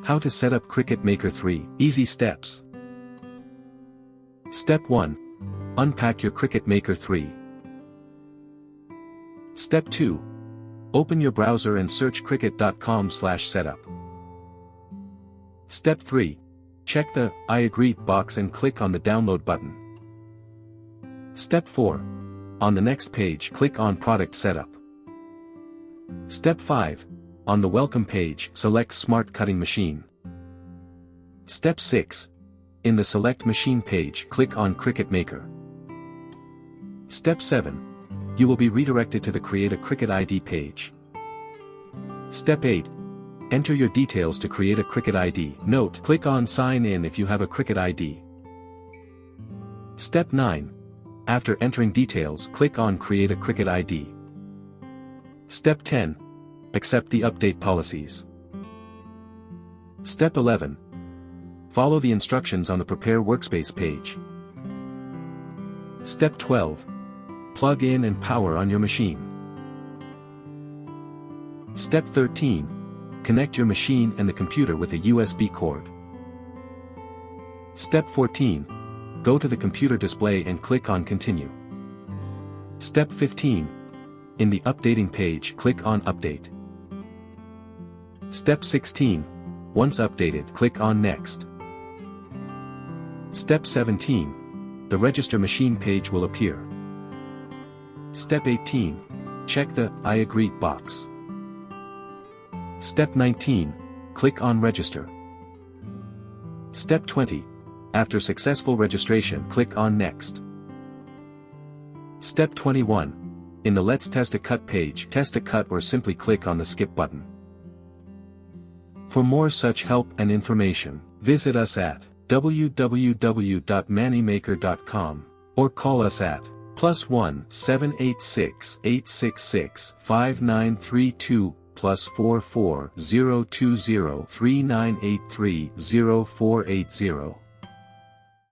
How to set up Cricut Maker 3 Easy Steps. Step 1. Unpack your Cricut Maker 3. Step 2. Open your browser and search cricut.com/setup. Step 3. Check the I agree box and click on the download button. Step 4. On the next page, click on Product Setup. Step 5. On the Welcome page, select Smart Cutting Machine. Step 6. In the Select Machine page, click on Cricut Maker. Step 7. You will be redirected to the Create a Cricut ID page. Step 8. Enter your details to create a Cricut ID. Note, click on Sign In if you have a Cricut ID. Step 9. After entering details, click on Create a Cricut ID. Step 10. Accept the update policies. Step 11. Follow the instructions on the Prepare Workspace page. Step 12. Plug in and power on your machine. Step 13. Connect your machine and the computer with a USB cord. Step 14. Go to the computer display and click on Continue. Step 15. In the Updating page, click on Update. Step 16. Once updated, click on Next. Step 17. The Register Machine page will appear. Step 18. Check the I agree box. Step 19. Click on Register. Step 20. After successful registration, click on Next. Step 21. In the Let's Test a Cut page, test a cut or simply click on the Skip button. For more such help and information, visit us at www.mannymaker.com or call us at +1 786 866 5932 +44 020 3983 0480.